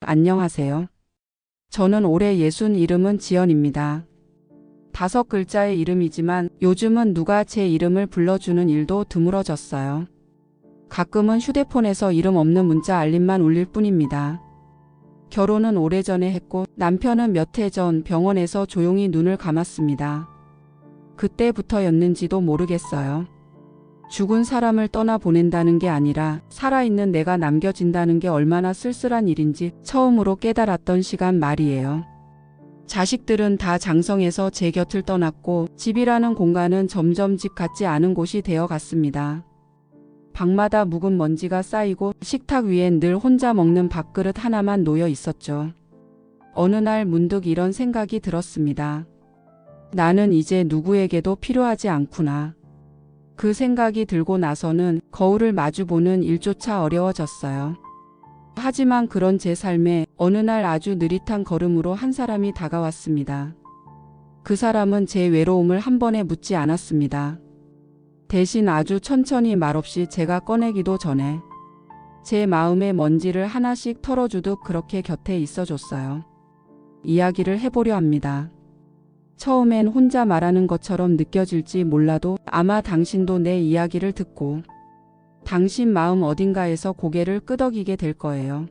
안녕하세요. 저는 올해 60, 이름은 지연입니다. 5글자의 이름이지만 요즘은 누가 제 이름을 불러주는 일도 드물어졌어요. 가끔은 휴대폰에서 이름 없는 문자 알림만 울릴 뿐입니다. 결혼은 오래전에 했고 남편은 몇 해 전 병원에서 조용히 눈을 감았습니다. 그때부터였는지도 모르겠어요. 죽은 사람을 떠나보낸다는 게 아니라 살아있는 내가 남겨진다는 게 얼마나 쓸쓸한 일인지 처음으로 깨달았던 시간 말이에요. 자식들은 다 장성해서 제 곁을 떠났고 집이라는 공간은 점점 집 같지 않은 곳이 되어 갔습니다. 방마다 묵은 먼지가 쌓이고 식탁 위엔 늘 혼자 먹는 밥그릇 하나만 놓여 있었죠. 어느 날 문득 이런 생각이 들었습니다. 나는 이제 누구에게도 필요하지 않구나. 그 생각이 들고 나서는 거울을 마주보는 일조차 어려워졌어요. 하지만 그런 제 삶에 어느 날 아주 느릿한 걸음으로 한 사람이 다가왔습니다. 그 사람은 제 외로움을 한 번에 묻지 않았습니다. 대신 아주 천천히 말없이 제가 꺼내기도 전에 제 마음의 먼지를 하나씩 털어주듯 그렇게 곁에 있어줬어요. 이야기를 해보려 합니다. 처음엔 혼자 말하는 것처럼 느껴질지 몰라도 아마 당신도 내 이야기를 듣고 당신 마음 어딘가에서 고개를 끄덕이게 될 거예요.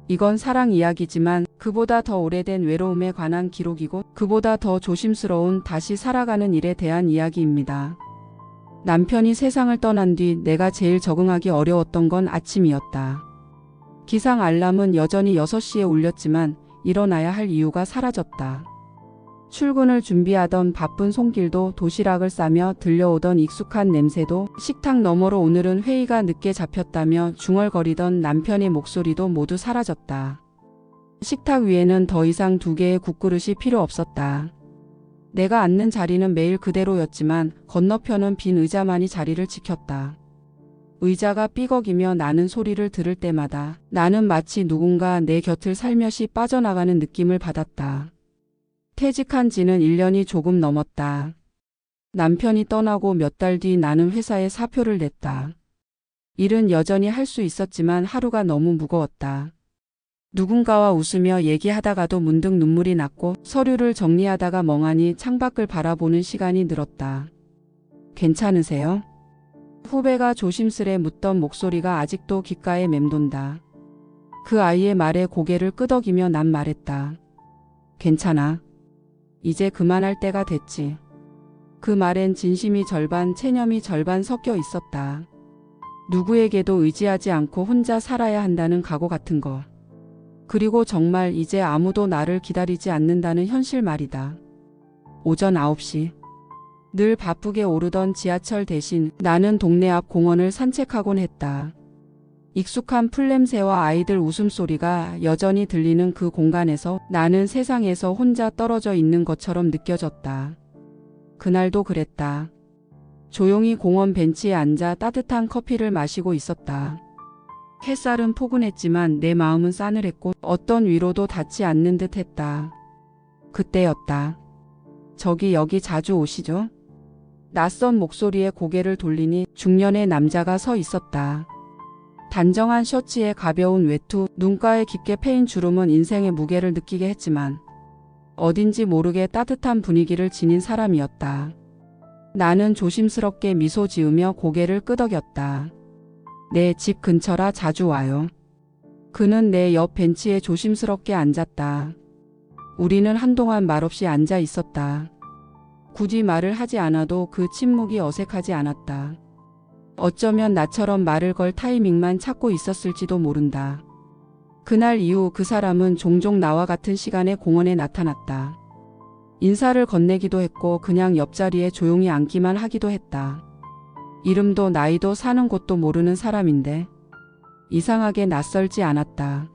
이건 사랑 이야기지만 그보다 더 오래된 외로움에 관한 기록이고 그보다 더 조심스러운 다시 살아가는 일에 대한 이야기입니다. 남편이 세상을 떠난 뒤 내가 제일 적응하기 어려웠던 건 아침이었다. 기상 알람은 여전히 6시에 울렸지만 일어나야 할 이유가 사라졌다. 출근을 준비하던 바쁜 손길도 도시락을 싸며 들려오던 익숙한 냄새도 식탁 너머로 오늘은 회의가 늦게 잡혔다며 중얼거리던 남편의 목소리도 모두 사라졌다. 식탁 위에는 더 이상 2개의 국그릇이 필요 없었다. 내가 앉는 자리는 매일 그대로였지만 건너편은 빈 의자만이 자리를 지켰다. 의자가 삐걱이며 나는 소리를 들을 때마다 나는 마치 누군가 내 곁을 살며시 빠져나가는 느낌을 받았다. 퇴직한 지는 1년이 조금 넘었다. 남편이 떠나고 몇 달 뒤 나는 회사에 사표를 냈다. 일은 여전히 할 수 있었지만 하루가 너무 무거웠다. 누군가와 웃으며 얘기하다가도 문득 눈물이 났고 서류를 정리하다가 멍하니 창밖을 바라보는 시간이 늘었다. 괜찮으세요? 후배가 조심스레 묻던 목소리가 아직도 귓가에 맴돈다. 그 아이의 말에 고개를 끄덕이며 난 말했다. 괜찮아. 이제 그만할 때가 됐지. 그 말엔 진심이 절반, 체념이 절반 섞여 있었다. 누구에게도 의지하지 않고 혼자 살아야 한다는 각오 같은 거. 그리고 정말 이제 아무도 나를 기다리지 않는다는 현실 말이다. 오전 9시. 늘 바쁘게 오르던 지하철 대신 나는 동네 앞 공원을 산책하곤 했다. 익숙한 풀냄새와 아이들 웃음소리가 여전히 들리는 그 공간에서 나는 세상에서 혼자 떨어져 있는 것처럼 느껴졌다. 그날도 그랬다. 조용히 공원 벤치에 앉아 따뜻한 커피를 마시고 있었다. 햇살은 포근했지만 내 마음은 싸늘했고 어떤 위로도 닿지 않는 듯 했다. 그때였다. 저기 여기 자주 오시죠? 낯선 목소리에 고개를 돌리니 중년의 남자가 서 있었다. 단정한 셔츠에 가벼운 외투, 눈가에 깊게 패인 주름은 인생의 무게를 느끼게 했지만 어딘지 모르게 따뜻한 분위기를 지닌 사람이었다. 나는 조심스럽게 미소 지으며 고개를 끄덕였다. 내 집 근처라 자주 와요. 그는 내 옆 벤치에 조심스럽게 앉았다. 우리는 한동안 말없이 앉아 있었다. 굳이 말을 하지 않아도 그 침묵이 어색하지 않았다. 어쩌면 나처럼 말을 걸 타이밍만 찾고 있었을지도 모른다. 그날 이후 그 사람은 종종 나와 같은 시간에 공원에 나타났다. 인사를 건네기도 했고 그냥 옆자리에 조용히 앉기만 하기도 했다. 이름도 나이도 사는 곳도 모르는 사람인데 이상하게 낯설지 않았다.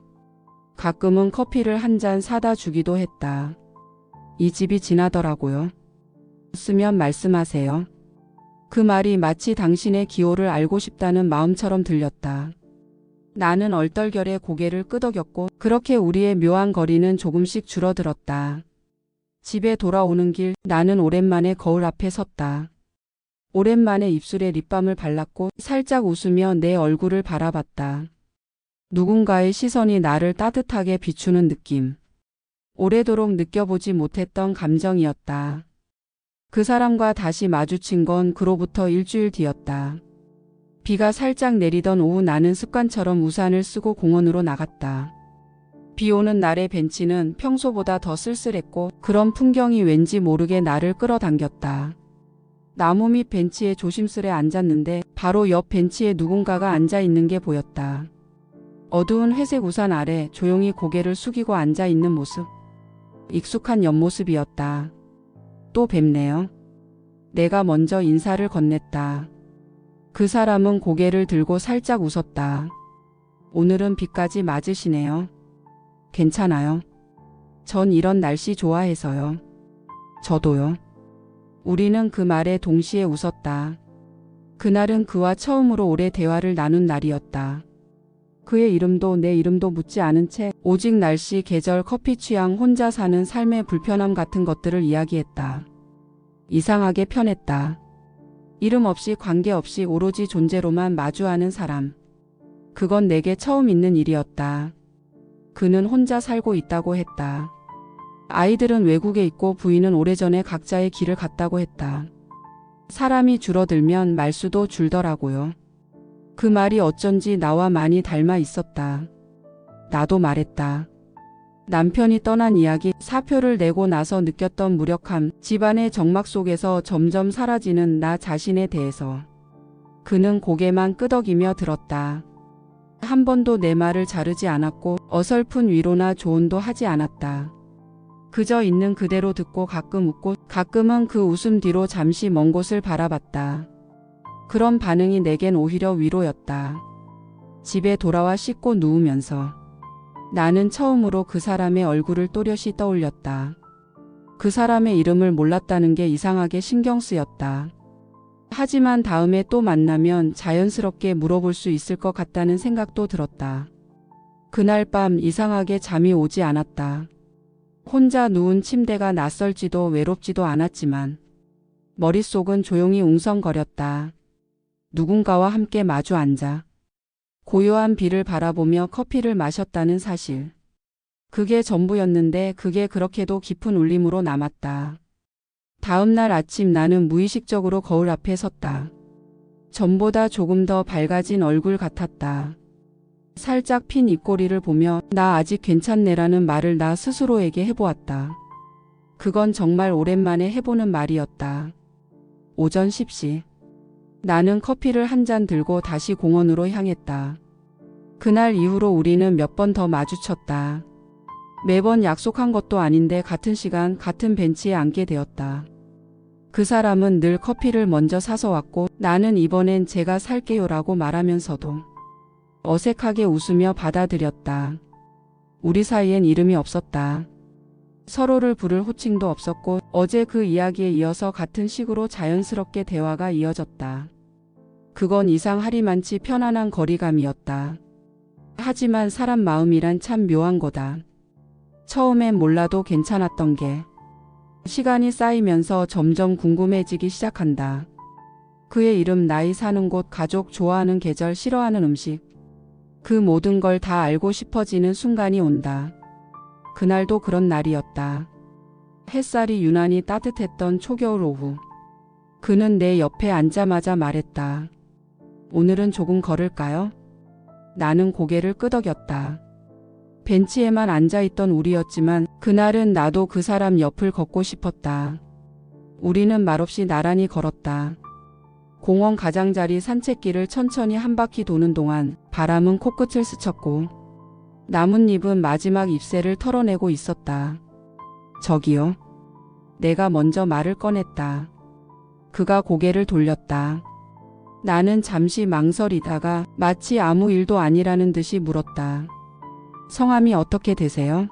가끔은 커피를 한 잔 사다 주기도 했다. 이 집이 지나더라고요. 쓰면 말씀하세요. 그 말이 마치 당신의 기호를 알고 싶다는 마음처럼 들렸다. 나는 얼떨결에 고개를 끄덕였고 그렇게 우리의 묘한 거리는 조금씩 줄어들었다. 집에 돌아오는 길 나는 오랜만에 거울 앞에 섰다. 오랜만에 입술에 립밤을 발랐고 살짝 웃으며 내 얼굴을 바라봤다. 누군가의 시선이 나를 따뜻하게 비추는 느낌. 오래도록 느껴보지 못했던 감정이었다. 그 사람과 다시 마주친 건 그로부터 일주일 뒤였다. 비가 살짝 내리던 오후 나는 습관처럼 우산을 쓰고 공원으로 나갔다. 비 오는 날의 벤치는 평소보다 더 쓸쓸했고 그런 풍경이 왠지 모르게 나를 끌어당겼다. 나무 밑 벤치에 조심스레 앉았는데 바로 옆 벤치에 누군가가 앉아 있는 게 보였다. 어두운 회색 우산 아래 조용히 고개를 숙이고 앉아 있는 모습. 익숙한 옆모습이었다. 또 뵙네요. 내가 먼저 인사를 건넸다. 그 사람은 고개를 들고 살짝 웃었다. 오늘은 비까지 맞으시네요. 괜찮아요. 전 이런 날씨 좋아해서요. 저도요. 우리는 그 말에 동시에 웃었다. 그날은 그와 처음으로 오래 대화를 나눈 날이었다. 그의 이름도 내 이름도 묻지 않은 채 오직 날씨, 계절, 커피 취향, 혼자 사는 삶의 불편함 같은 것들을 이야기했다. 이상하게 편했다. 이름 없이 관계없이 오로지 존재로만 마주하는 사람. 그건 내게 처음 있는 일이었다. 그는 혼자 살고 있다고 했다. 아이들은 외국에 있고 부인은 오래전에 각자의 길을 갔다고 했다. 사람이 줄어들면 말수도 줄더라고요. 그 말이 어쩐지 나와 많이 닮아 있었다. 나도 말했다. 남편이 떠난 이야기, 사표를 내고 나서 느꼈던 무력함, 집안의 정막 속에서 점점 사라지는 나 자신에 대해서. 그는 고개만 끄덕이며 들었다. 한 번도 내 말을 자르지 않았고 어설픈 위로나 조언도 하지 않았다. 그저 있는 그대로 듣고 가끔 웃고 가끔은 그 웃음 뒤로 잠시 먼 곳을 바라봤다. 그런 반응이 내겐 오히려 위로였다. 집에 돌아와 씻고 누우면서 나는 처음으로 그 사람의 얼굴을 또렷이 떠올렸다. 그 사람의 이름을 몰랐다는 게 이상하게 신경 쓰였다. 하지만 다음에 또 만나면 자연스럽게 물어볼 수 있을 것 같다는 생각도 들었다. 그날 밤 이상하게 잠이 오지 않았다. 혼자 누운 침대가 낯설지도 외롭지도 않았지만 머릿속은 조용히 웅성거렸다. 누군가와 함께 마주 앉아 고요한 비를 바라보며 커피를 마셨다는 사실. 그게 전부였는데 그게 그렇게도 깊은 울림으로 남았다. 다음 날 아침 나는 무의식적으로 거울 앞에 섰다. 전보다 조금 더 밝아진 얼굴 같았다. 살짝 핀 입꼬리를 보며 나 아직 괜찮네라는 말을 나 스스로에게 해보았다. 그건 정말 오랜만에 해보는 말이었다. 오전 10시. 나는 커피를 한 잔 들고 다시 공원으로 향했다. 그날 이후로 우리는 몇 번 더 마주쳤다. 매번 약속한 것도 아닌데 같은 시간 같은 벤치에 앉게 되었다. 그 사람은 늘 커피를 먼저 사서 왔고 나는 이번엔 제가 살게요라고 말하면서도 어색하게 웃으며 받아들였다. 우리 사이엔 이름이 없었다. 서로를 부를 호칭도 없었고 어제 그 이야기에 이어서 같은 식으로 자연스럽게 대화가 이어졌다. 그건 이상하리만치 편안한 거리감이었다. 하지만 사람 마음이란 참 묘한 거다. 처음엔 몰라도 괜찮았던 게 시간이 쌓이면서 점점 궁금해지기 시작한다. 그의 이름, 나이, 사는 곳, 가족, 좋아하는 계절, 싫어하는 음식. 그 모든 걸 다 알고 싶어지는 순간이 온다. 그날도 그런 날이었다. 햇살이 유난히 따뜻했던 초겨울 오후. 그는 내 옆에 앉자마자 말했다. 오늘은 조금 걸을까요? 나는 고개를 끄덕였다. 벤치에만 앉아있던 우리였지만 그날은 나도 그 사람 옆을 걷고 싶었다. 우리는 말없이 나란히 걸었다. 공원 가장자리 산책길을 천천히 한 바퀴 도는 동안 바람은 코끝을 스쳤고 나뭇잎은 마지막 잎새를 털어내고 있었다. 저기요. 내가 먼저 말을 꺼냈다. 그가 고개를 돌렸다. 나는 잠시 망설이다가 마치 아무 일도 아니라는 듯이 물었다. 성함이 어떻게 되세요?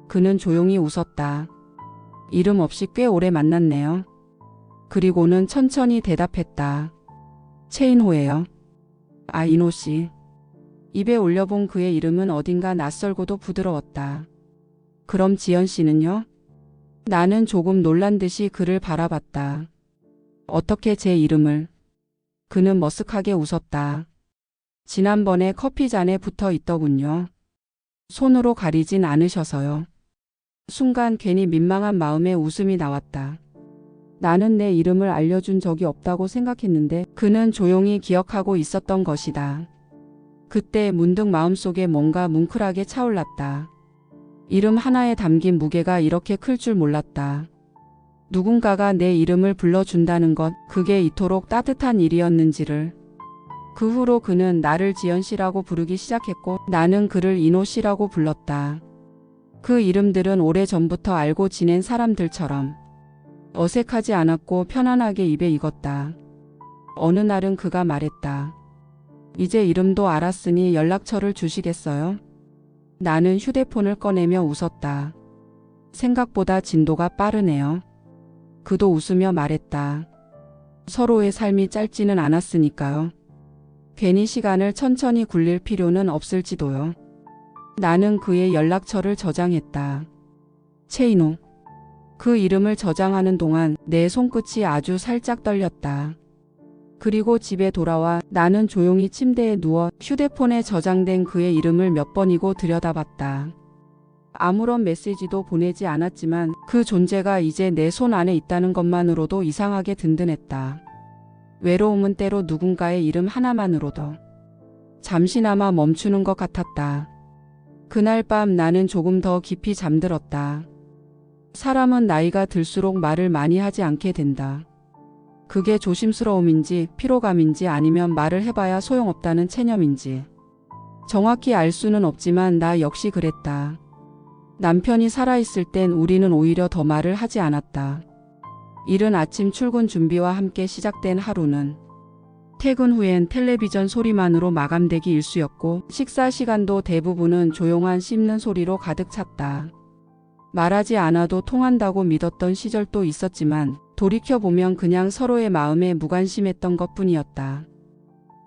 그는 조용히 웃었다. 이름 없이 꽤 오래 만났네요. 그리고는 천천히 대답했다. 최인호예요. 아, 인호 씨. 입에 올려본 그의 이름은 어딘가 낯설고도 부드러웠다. 그럼 지연 씨는요? 나는 조금 놀란 듯이 그를 바라봤다. 어떻게 제 이름을? 그는 머쓱하게 웃었다. 지난번에 커피잔에 붙어 있더군요. 손으로 가리진 않으셔서요. 순간 괜히 민망한 마음에 웃음이 나왔다. 나는 내 이름을 알려준 적이 없다고 생각했는데 그는 조용히 기억하고 있었던 것이다. 그때 문득 마음속에 뭔가 뭉클하게 차올랐다. 이름 하나에 담긴 무게가 이렇게 클 줄 몰랐다. 누군가가 내 이름을 불러준다는 것, 그게 이토록 따뜻한 일이었는지를. 그 후로 그는 나를 지연 씨라고 부르기 시작했고 나는 그를 인호 씨라고 불렀다. 그 이름들은 오래전부터 알고 지낸 사람들처럼 어색하지 않았고 편안하게 입에 익었다. 어느 날은 그가 말했다. 이제 이름도 알았으니 연락처를 주시겠어요? 나는 휴대폰을 꺼내며 웃었다. 생각보다 진도가 빠르네요. 그도 웃으며 말했다. 서로의 삶이 짧지는 않았으니까요. 괜히 시간을 천천히 굴릴 필요는 없을지도요. 나는 그의 연락처를 저장했다. 최인호. 그 이름을 저장하는 동안 내 손끝이 아주 살짝 떨렸다. 그리고 집에 돌아와 나는 조용히 침대에 누워 휴대폰에 저장된 그의 이름을 몇 번이고 들여다봤다. 아무런 메시지도 보내지 않았지만 그 존재가 이제 내 손 안에 있다는 것만으로도 이상하게 든든했다. 외로움은 때로 누군가의 이름 하나만으로도 잠시나마 멈추는 것 같았다. 그날 밤 나는 조금 더 깊이 잠들었다. 사람은 나이가 들수록 말을 많이 하지 않게 된다. 그게 조심스러움인지 피로감인지 아니면 말을 해봐야 소용없다는 체념인지 정확히 알 수는 없지만 나 역시 그랬다. 남편이 살아있을 땐 우리는 오히려 더 말을 하지 않았다. 이른 아침 출근 준비와 함께 시작된 하루는 퇴근 후엔 텔레비전 소리만으로 마감되기 일쑤였고 식사 시간도 대부분은 조용한 씹는 소리로 가득 찼다. 말하지 않아도 통한다고 믿었던 시절도 있었지만 돌이켜보면 그냥 서로의 마음에 무관심했던 것뿐이었다.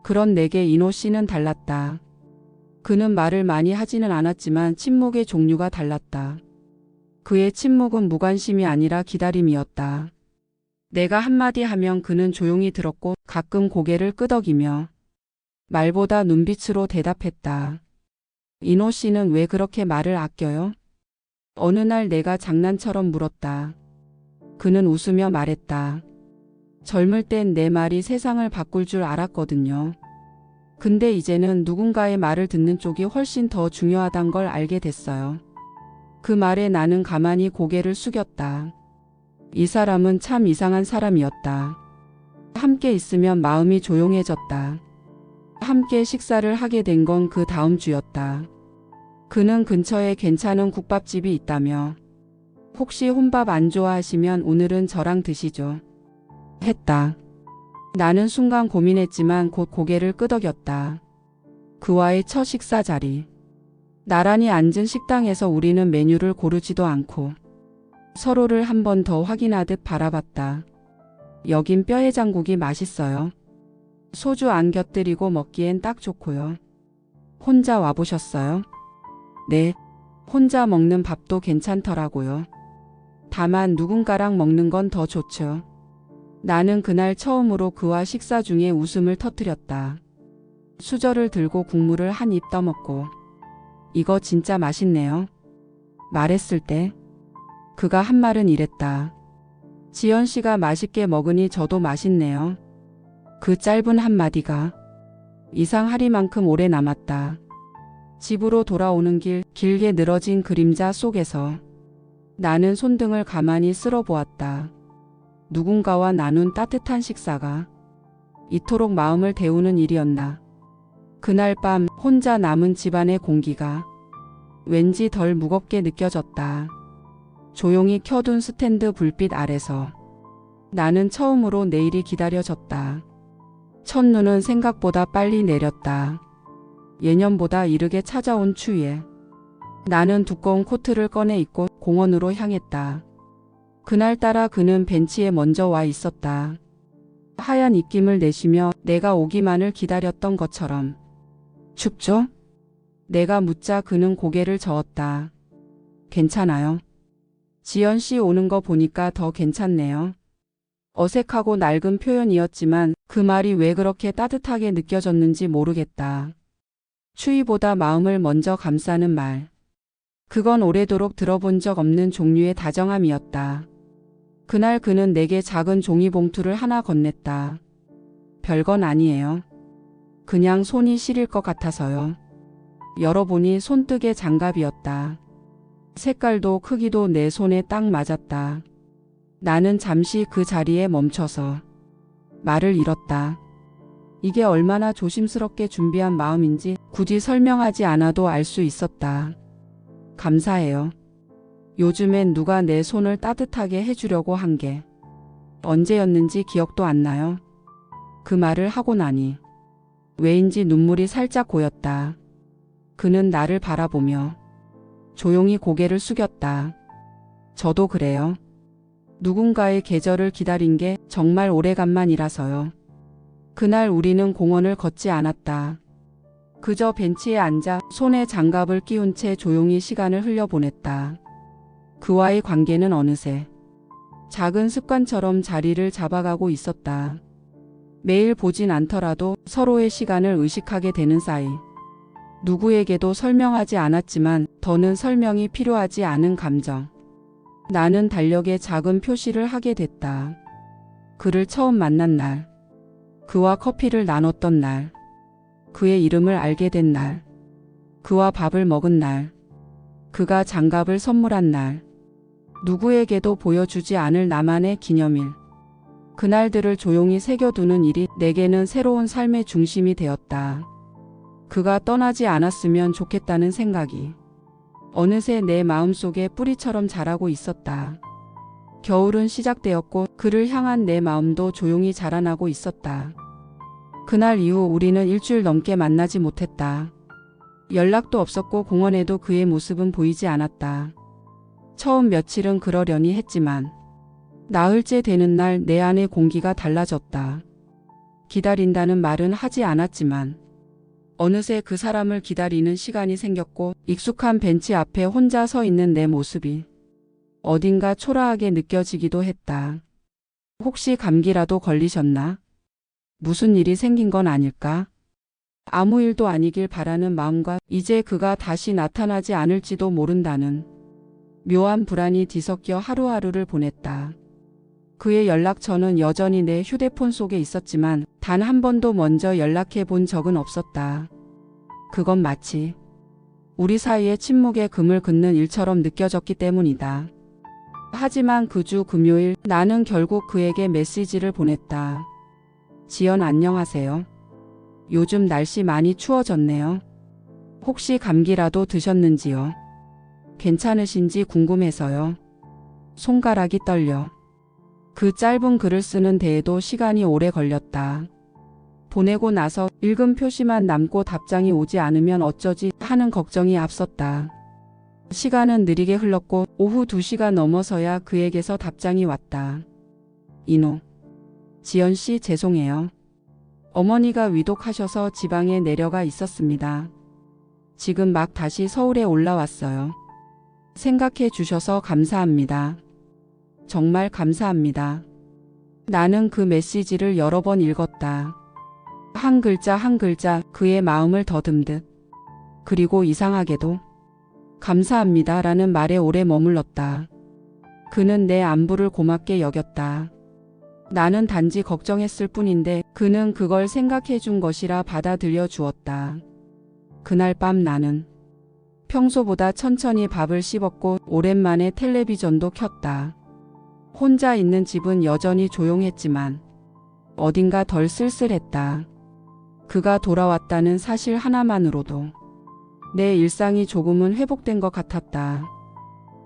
그런 내게 인호 씨는 달랐다. 그는 말을 많이 하지는 않았지만 침묵의 종류가 달랐다. 그의 침묵은 무관심이 아니라 기다림이었다. 내가 한마디 하면 그는 조용히 들었고 가끔 고개를 끄덕이며 말보다 눈빛으로 대답했다. 인호 씨는 왜 그렇게 말을 아껴요? 어느 날 내가 장난처럼 물었다. 그는 웃으며 말했다. 젊을 땐 내 말이 세상을 바꿀 줄 알았거든요. 근데 이제는 누군가의 말을 듣는 쪽이 훨씬 더 중요하단 걸 알게 됐어요. 그 말에 나는 가만히 고개를 숙였다. 이 사람은 참 이상한 사람이었다. 함께 있으면 마음이 조용해졌다. 함께 식사를 하게 된 건 그 다음 주였다. 그는 근처에 괜찮은 국밥집이 있다며 혹시 혼밥 안 좋아하시면 오늘은 저랑 드시죠. 했다. 나는 순간 고민했지만 곧 고개를 끄덕였다. 그와의 첫 식사 자리. 나란히 앉은 식당에서 우리는 메뉴를 고르지도 않고 서로를 한 번 더 확인하듯 바라봤다. 여긴 뼈해장국이 맛있어요. 소주 안 곁들이고 먹기엔 딱 좋고요. 혼자 와보셨어요? 네. 혼자 먹는 밥도 괜찮더라고요. 다만 누군가랑 먹는 건 더 좋죠. 나는 그날 처음으로 그와 식사 중에 웃음을 터뜨렸다. 수저를 들고 국물을 한 입 떠먹고 이거 진짜 맛있네요. 말했을 때 그가 한 말은 이랬다. 지연 씨가 맛있게 먹으니 저도 맛있네요. 그 짧은 한마디가 이상하리만큼 오래 남았다. 집으로 돌아오는 길, 길게 늘어진 그림자 속에서 나는 손등을 가만히 쓸어보았다. 누군가와 나눈 따뜻한 식사가 이토록 마음을 데우는 일이었나. 그날 밤 혼자 남은 집안의 공기가 왠지 덜 무겁게 느껴졌다. 조용히 켜둔 스탠드 불빛 아래서 나는 처음으로 내일이 기다려졌다. 첫눈은 생각보다 빨리 내렸다. 예년보다 이르게 찾아온 추위에 나는 두꺼운 코트를 꺼내 입고 공원으로 향했다. 그날따라 그는 벤치에 먼저 와 있었다. 하얀 입김을 내쉬며 내가 오기만을 기다렸던 것처럼. 춥죠? 내가 묻자 그는 고개를 저었다. 괜찮아요. 지연 씨 오는 거 보니까 더 괜찮네요. 어색하고 낡은 표현이었지만 그 말이 왜 그렇게 따뜻하게 느껴졌는지 모르겠다. 추위보다 마음을 먼저 감싸는 말. 그건 오래도록 들어본 적 없는 종류의 다정함이었다. 그날 그는 내게 작은 종이봉투를 하나 건넸다. 별건 아니에요. 그냥 손이 시릴 것 같아서요. 열어보니 손뜨개 장갑이었다. 색깔도 크기도 내 손에 딱 맞았다. 나는 잠시 그 자리에 멈춰서 말을 잃었다. 이게 얼마나 조심스럽게 준비한 마음인지 굳이 설명하지 않아도 알 수 있었다. 감사해요. 요즘엔 누가 내 손을 따뜻하게 해주려고 한 게 언제였는지 기억도 안 나요. 그 말을 하고 나니 왜인지 눈물이 살짝 고였다. 그는 나를 바라보며 조용히 고개를 숙였다. 저도 그래요. 누군가의 계절을 기다린 게 정말 오래간만이라서요. 그날 우리는 공원을 걷지 않았다. 그저 벤치에 앉아 손에 장갑을 끼운 채 조용히 시간을 흘려보냈다. 그와의 관계는 어느새 작은 습관처럼 자리를 잡아가고 있었다. 매일 보진 않더라도 서로의 시간을 의식하게 되는 사이. 누구에게도 설명하지 않았지만 더는 설명이 필요하지 않은 감정. 나는 달력에 작은 표시를 하게 됐다. 그를 처음 만난 날. 그와 커피를 나눴던 날. 그의 이름을 알게 된 날. 그와 밥을 먹은 날. 그가 장갑을 선물한 날. 누구에게도 보여주지 않을 나만의 기념일. 그날들을 조용히 새겨두는 일이 내게는 새로운 삶의 중심이 되었다. 그가 떠나지 않았으면 좋겠다는 생각이 어느새 내 마음속에 뿌리처럼 자라고 있었다. 겨울은 시작되었고 그를 향한 내 마음도 조용히 자라나고 있었다. 그날 이후 우리는 일주일 넘게 만나지 못했다. 연락도 없었고 공원에도 그의 모습은 보이지 않았다. 처음 며칠은 그러려니 했지만 나흘째 되는 날 내 안의 공기가 달라졌다. 기다린다는 말은 하지 않았지만 어느새 그 사람을 기다리는 시간이 생겼고 익숙한 벤치 앞에 혼자 서 있는 내 모습이 어딘가 초라하게 느껴지기도 했다. 혹시 감기라도 걸리셨나? 무슨 일이 생긴 건 아닐까? 아무 일도 아니길 바라는 마음과 이제 그가 다시 나타나지 않을지도 모른다는 묘한 불안이 뒤섞여 하루하루를 보냈다. 그의 연락처는 여전히 내 휴대폰 속에 있었지만 단 한 번도 먼저 연락해 본 적은 없었다. 그건 마치 우리 사이의 침묵의 금을 긋는 일처럼 느껴졌기 때문이다. 하지만 그 주 금요일 나는 결국 그에게 메시지를 보냈다. 지연 안녕하세요. 요즘 날씨 많이 추워졌네요. 혹시 감기라도 드셨는지요? 괜찮으신지 궁금해서요. 손가락이 떨려. 그 짧은 글을 쓰는 데에도 시간이 오래 걸렸다. 보내고 나서 읽은 표시만 남고 답장이 오지 않으면 어쩌지 하는 걱정이 앞섰다. 시간은 느리게 흘렀고 오후 2시가 넘어서야 그에게서 답장이 왔다. 이노. 지연씨 죄송해요. 어머니가 위독하셔서 지방에 내려가 있었습니다. 지금 막 다시 서울에 올라왔어요. 생각해 주셔서 감사합니다. 정말 감사합니다. 나는 그 메시지를 여러 번 읽었다. 한 글자 한 글자 그의 마음을 더듬듯. 그리고 이상하게도 감사합니다라는 말에 오래 머물렀다. 그는 내 안부를 고맙게 여겼다. 나는 단지 걱정했을 뿐인데 그는 그걸 생각해 준 것이라 받아들여 주었다. 그날 밤 나는 평소보다 천천히 밥을 씹었고 오랜만에 텔레비전도 켰다. 혼자 있는 집은 여전히 조용했지만 어딘가 덜 쓸쓸했다. 그가 돌아왔다는 사실 하나만으로도 내 일상이 조금은 회복된 것 같았다.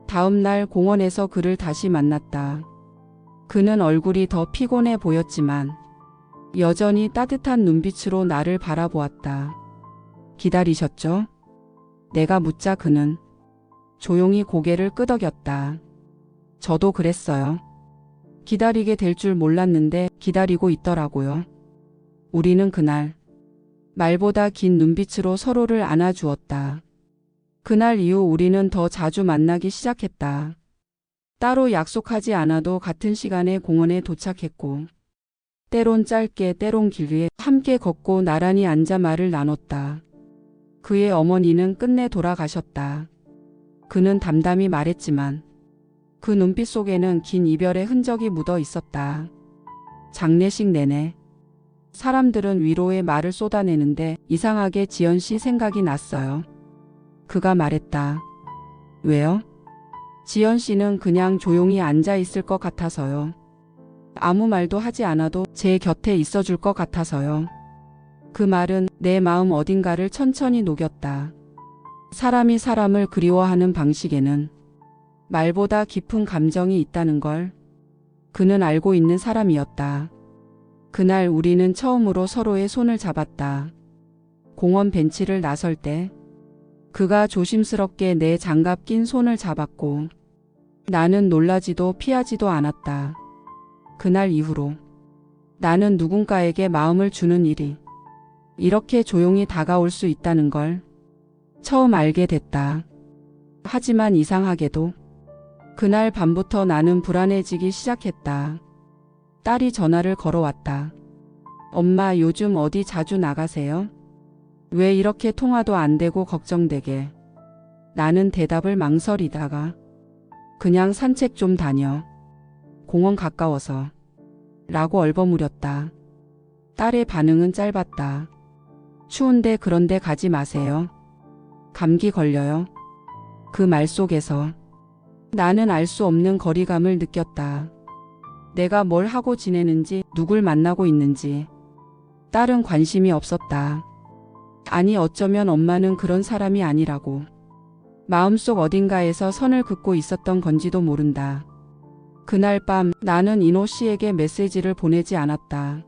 다음 날 공원에서 그를 다시 만났다. 그는 얼굴이 더 피곤해 보였지만 여전히 따뜻한 눈빛으로 나를 바라보았다. 기다리셨죠? 내가 묻자 그는 조용히 고개를 끄덕였다. 저도 그랬어요. 기다리게 될 줄 몰랐는데 기다리고 있더라고요. 우리는 그날 말보다 긴 눈빛으로 서로를 안아주었다. 그날 이후 우리는 더 자주 만나기 시작했다. 따로 약속하지 않아도 같은 시간에 공원에 도착했고, 때론 짧게 때론 길게 함께 걷고 나란히 앉아 말을 나눴다. 그의 어머니는 끝내 돌아가셨다. 그는 담담히 말했지만 그 눈빛 속에는 긴 이별의 흔적이 묻어 있었다. 장례식 내내 사람들은 위로의 말을 쏟아내는데 이상하게 지연 씨 생각이 났어요. 그가 말했다. 왜요? 지연 씨는 그냥 조용히 앉아 있을 것 같아서요. 아무 말도 하지 않아도 제 곁에 있어 줄 것 같아서요. 그 말은 내 마음 어딘가를 천천히 녹였다. 사람이 사람을 그리워하는 방식에는 말보다 깊은 감정이 있다는 걸 그는 알고 있는 사람이었다. 그날 우리는 처음으로 서로의 손을 잡았다. 공원 벤치를 나설 때 그가 조심스럽게 내 장갑 낀 손을 잡았고 나는 놀라지도 피하지도 않았다. 그날 이후로 나는 누군가에게 마음을 주는 일이 이렇게 조용히 다가올 수 있다는 걸 처음 알게 됐다. 하지만 이상하게도 그날 밤부터 나는 불안해지기 시작했다. 딸이 전화를 걸어왔다. 엄마 요즘 어디 자주 나가세요? 왜 이렇게 통화도 안 되고 걱정되게. 나는 대답을 망설이다가 그냥 산책 좀 다녀. 공원 가까워서. 라고 얼버무렸다. 딸의 반응은 짧았다. 추운데 그런데 가지 마세요. 감기 걸려요. 그 말 속에서 나는 알 수 없는 거리감을 느꼈다. 내가 뭘 하고 지내는지, 누굴 만나고 있는지. 딸은 관심이 없었다. 아니 어쩌면 엄마는 그런 사람이 아니라고. 마음속 어딘가에서 선을 긋고 있었던 건지도 모른다. 그날 밤 나는 인호 씨에게 메시지를 보내지 않았다.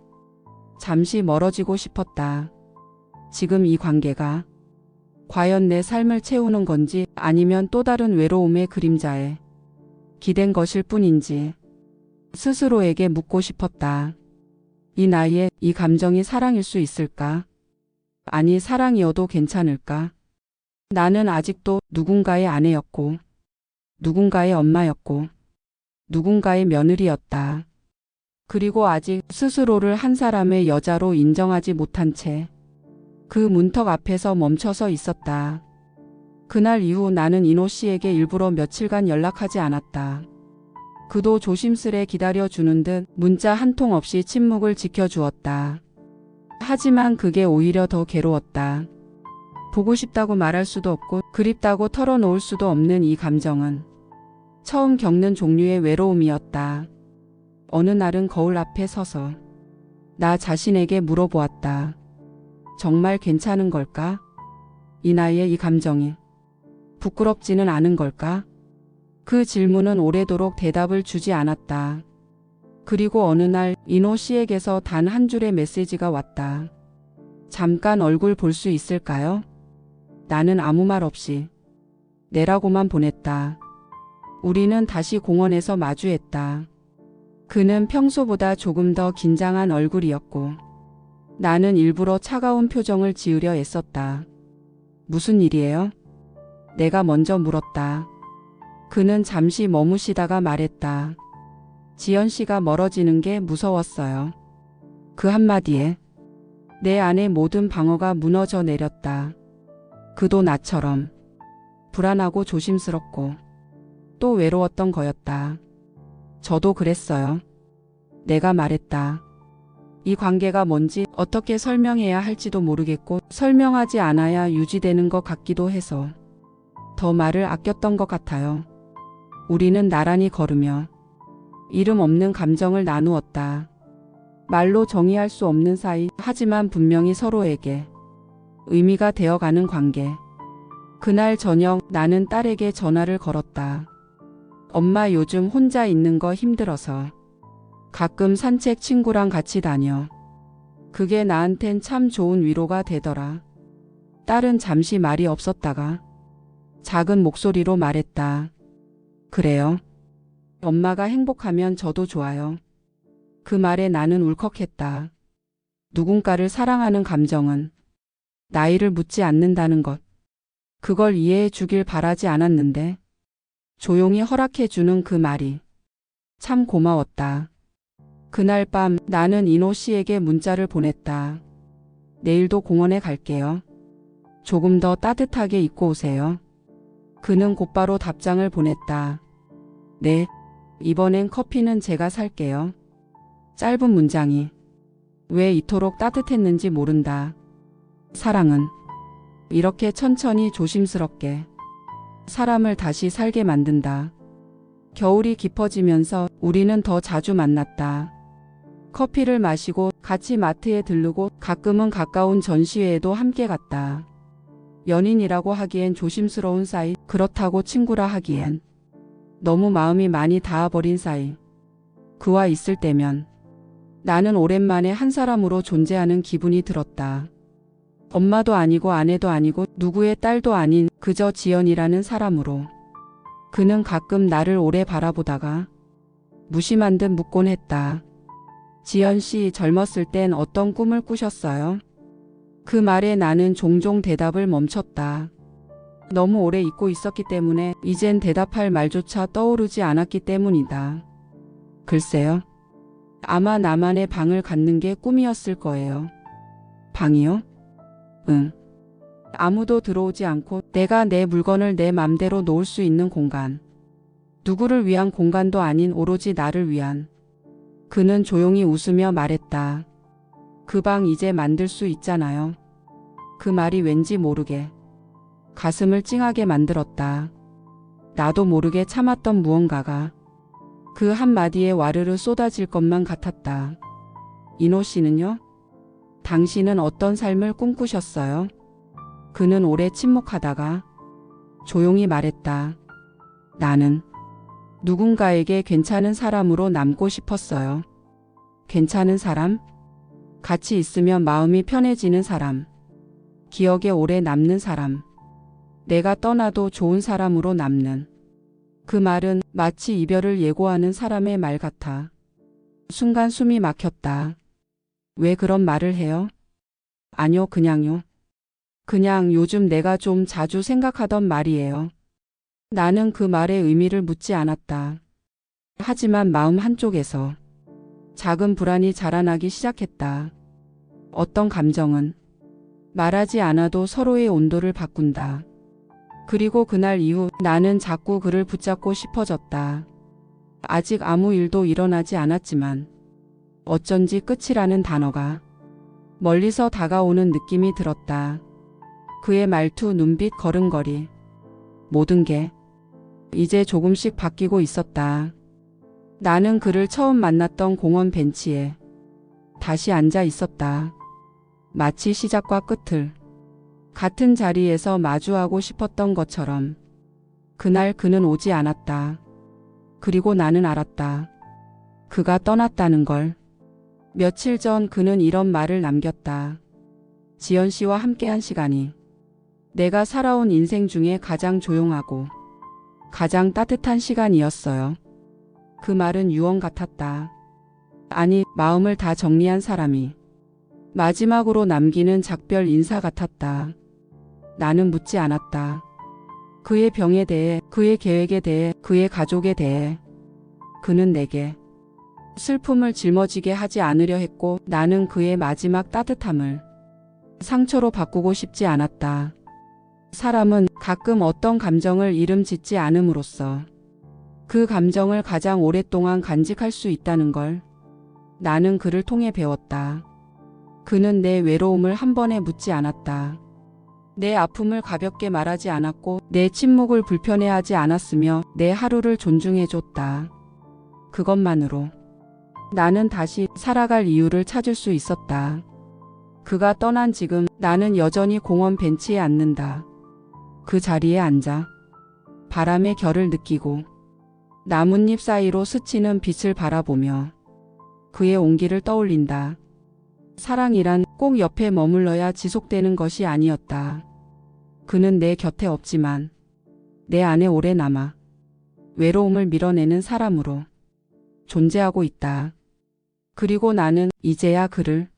잠시 멀어지고 싶었다. 지금 이 관계가 과연 내 삶을 채우는 건지 아니면 또 다른 외로움의 그림자에 기댄 것일 뿐인지 스스로에게 묻고 싶었다. 이 나이에 이 감정이 사랑일 수 있을까? 아니 사랑이어도 괜찮을까? 나는 아직도 누군가의 아내였고 누군가의 엄마였고 누군가의 며느리였다. 그리고 아직 스스로를 한 사람의 여자로 인정하지 못한 채 그 문턱 앞에서 멈춰서 있었다. 그날 이후 나는 인호 씨에게 일부러 며칠간 연락하지 않았다. 그도 조심스레 기다려주는 듯 문자 한 통 없이 침묵을 지켜주었다. 하지만 그게 오히려 더 괴로웠다. 보고 싶다고 말할 수도 없고 그립다고 털어놓을 수도 없는 이 감정은 처음 겪는 종류의 외로움이었다. 어느 날은 거울 앞에 서서 나 자신에게 물어보았다. 정말 괜찮은 걸까? 이 나이에 이 감정이 부끄럽지는 않은 걸까? 그 질문은 오래도록 대답을 주지 않았다. 그리고 어느 날 인호 씨에게서 단 한 줄의 메시지가 왔다. 잠깐 얼굴 볼 수 있을까요? 나는 아무 말 없이 네라고만 보냈다. 우리는 다시 공원에서 마주했다. 그는 평소보다 조금 더 긴장한 얼굴이었고 나는 일부러 차가운 표정을 지으려 애썼다. 무슨 일이에요? 내가 먼저 물었다. 그는 잠시 머무시다가 말했다. 지연 씨가 멀어지는 게 무서웠어요. 그 한마디에 내 안의 모든 방어가 무너져 내렸다. 그도 나처럼 불안하고 조심스럽고 또 외로웠던 거였다. 저도 그랬어요. 내가 말했다. 이 관계가 뭔지 어떻게 설명해야 할지도 모르겠고 설명하지 않아야 유지되는 것 같기도 해서 더 말을 아꼈던 것 같아요. 우리는 나란히 걸으며 이름 없는 감정을 나누었다. 말로 정의할 수 없는 사이, 하지만 분명히 서로에게 의미가 되어가는 관계. 그날 저녁 나는 딸에게 전화를 걸었다. 엄마 요즘 혼자 있는 거 힘들어서 가끔 산책 친구랑 같이 다녀. 그게 나한텐 참 좋은 위로가 되더라. 딸은 잠시 말이 없었다가 작은 목소리로 말했다. 그래요. 엄마가 행복하면 저도 좋아요. 그 말에 나는 울컥했다. 누군가를 사랑하는 감정은 나이를 묻지 않는다는 것. 그걸 이해해 주길 바라지 않았는데 조용히 허락해주는 그 말이 참 고마웠다. 그날 밤 나는 인호 씨에게 문자를 보냈다. 내일도 공원에 갈게요. 조금 더 따뜻하게 입고 오세요. 그는 곧바로 답장을 보냈다. 네, 이번엔 커피는 제가 살게요. 짧은 문장이 왜 이토록 따뜻했는지 모른다. 사랑은 이렇게 천천히 조심스럽게 사람을 다시 살게 만든다. 겨울이 깊어지면서 우리는 더 자주 만났다. 커피를 마시고 같이 마트에 들르고 가끔은 가까운 전시회에도 함께 갔다. 연인이라고 하기엔 조심스러운 사이, 그렇다고 친구라 하기엔 너무 마음이 많이 닿아버린 사이. 그와 있을 때면 나는 오랜만에 한 사람으로 존재하는 기분이 들었다. 엄마도 아니고 아내도 아니고 누구의 딸도 아닌 그저 지연이라는 사람으로. 그는 가끔 나를 오래 바라보다가 무심한 듯 묻곤 했다. 지연 씨, 젊었을 땐 어떤 꿈을 꾸셨어요? 그 말에 나는 종종 대답을 멈췄다. 너무 오래 잊고 있었기 때문에 이젠 대답할 말조차 떠오르지 않았기 때문이다. 글쎄요. 아마 나만의 방을 갖는 게 꿈이었을 거예요. 방이요? 응. 아무도 들어오지 않고 내가 내 물건을 내 맘대로 놓을 수 있는 공간. 누구를 위한 공간도 아닌 오로지 나를 위한. 그는 조용히 웃으며 말했다. 그 방 이제 만들 수 있잖아요. 그 말이 왠지 모르게 가슴을 찡하게 만들었다. 나도 모르게 참았던 무언가가 그 한마디에 와르르 쏟아질 것만 같았다. 인호 씨는요? 당신은 어떤 삶을 꿈꾸셨어요? 그는 오래 침묵하다가 조용히 말했다. 나는 누군가에게 괜찮은 사람으로 남고 싶었어요. 괜찮은 사람? 같이 있으면 마음이 편해지는 사람. 기억에 오래 남는 사람. 내가 떠나도 좋은 사람으로 남는. 그 말은 마치 이별을 예고하는 사람의 말 같아. 순간 숨이 막혔다. 왜 그런 말을 해요? 아니요, 그냥요. 그냥 요즘 내가 좀 자주 생각하던 말이에요. 나는 그 말의 의미를 묻지 않았다. 하지만 마음 한쪽에서 작은 불안이 자라나기 시작했다. 어떤 감정은 말하지 않아도 서로의 온도를 바꾼다. 그리고 그날 이후 나는 자꾸 그를 붙잡고 싶어졌다. 아직 아무 일도 일어나지 않았지만 어쩐지 끝이라는 단어가 멀리서 다가오는 느낌이 들었다. 그의 말투, 눈빛, 걸음걸이. 모든 게 이제 조금씩 바뀌고 있었다. 나는 그를 처음 만났던 공원 벤치에 다시 앉아 있었다. 마치 시작과 끝을 같은 자리에서 마주하고 싶었던 것처럼. 그날 그는 오지 않았다. 그리고 나는 알았다. 그가 떠났다는 걸. 며칠 전 그는 이런 말을 남겼다. 지연 씨와 함께한 시간이 내가 살아온 인생 중에 가장 조용하고 가장 따뜻한 시간이었어요. 그 말은 유언 같았다. 아니, 마음을 다 정리한 사람이 마지막으로 남기는 작별 인사 같았다. 나는 묻지 않았다. 그의 병에 대해, 그의 계획에 대해, 그의 가족에 대해. 그는 내게 슬픔을 짊어지게 하지 않으려 했고 나는 그의 마지막 따뜻함을 상처로 바꾸고 싶지 않았다. 사람은 가끔 어떤 감정을 이름 짓지 않음으로써 그 감정을 가장 오랫동안 간직할 수 있다는 걸 나는 그를 통해 배웠다. 그는 내 외로움을 한 번에 묻지 않았다. 내 아픔을 가볍게 말하지 않았고 내 침묵을 불편해하지 않았으며 내 하루를 존중해줬다. 그것만으로 나는 다시 살아갈 이유를 찾을 수 있었다. 그가 떠난 지금 나는 여전히 공원 벤치에 앉는다. 그 자리에 앉아 바람의 결을 느끼고 나뭇잎 사이로 스치는 빛을 바라보며 그의 온기를 떠올린다. 사랑이란 꼭 옆에 머물러야 지속되는 것이 아니었다. 그는 내 곁에 없지만 내 안에 오래 남아 외로움을 밀어내는 사람으로 존재하고 있다. 그리고 나는 이제야 그를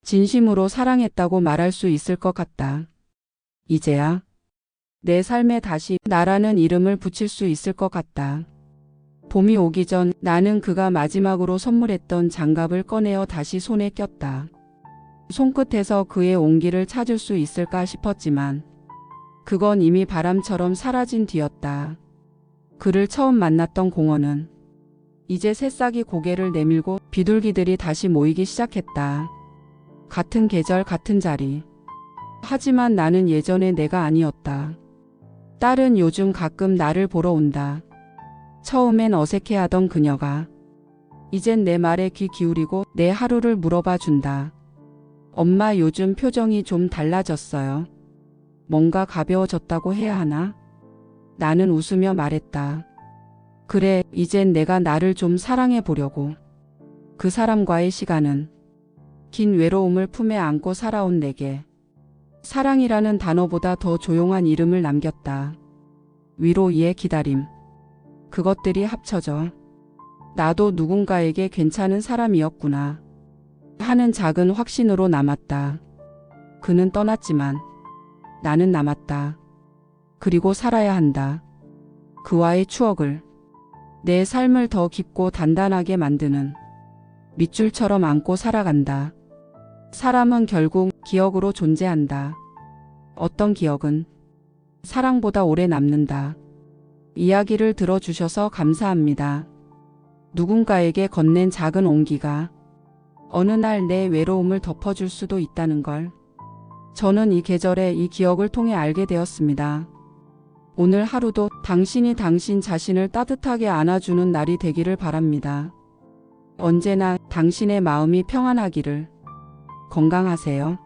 진심으로 사랑했다고 말할 수 있을 것 같다. 이제야. 내 삶에 다시 나라는 이름을 붙일 수 있을 것 같다. 봄이 오기 전 나는 그가 마지막으로 선물했던 장갑을 꺼내어 다시 손에 꼈다. 손끝에서 그의 온기를 찾을 수 있을까 싶었지만 그건 이미 바람처럼 사라진 뒤였다. 그를 처음 만났던 공원은 이제 새싹이 고개를 내밀고 비둘기들이 다시 모이기 시작했다. 같은 계절, 같은 자리. 하지만 나는 예전의 내가 아니었다. 딸은 요즘 가끔 나를 보러 온다. 처음엔 어색해하던 그녀가 이젠 내 말에 귀 기울이고 내 하루를 물어봐 준다. 엄마, 요즘 표정이 좀 달라졌어요. 뭔가 가벼워졌다고 해야 하나? 나는 웃으며 말했다. 그래, 이젠 내가 나를 좀 사랑해 보려고. 그 사람과의 시간은 긴 외로움을 품에 안고 살아온 내게 사랑이라는 단어보다 더 조용한 이름을 남겼다. 위로, 이해, 기다림. 그것들이 합쳐져 나도 누군가에게 괜찮은 사람이었구나 하는 작은 확신으로 남았다. 그는 떠났지만 나는 남았다. 그리고 살아야 한다. 그와의 추억을 내 삶을 더 깊고 단단하게 만드는 밑줄처럼 안고 살아간다. 사람은 결국 기억으로 존재한다. 어떤 기억은 사랑보다 오래 남는다. 이야기를 들어주셔서 감사합니다. 누군가에게 건넨 작은 온기가 어느 날 내 외로움을 덮어줄 수도 있다는 걸 저는 이 계절의 이 기억을 통해 알게 되었습니다. 오늘 하루도 당신이 당신 자신을 따뜻하게 안아주는 날이 되기를 바랍니다. 언제나 당신의 마음이 평안하기를. 건강하세요.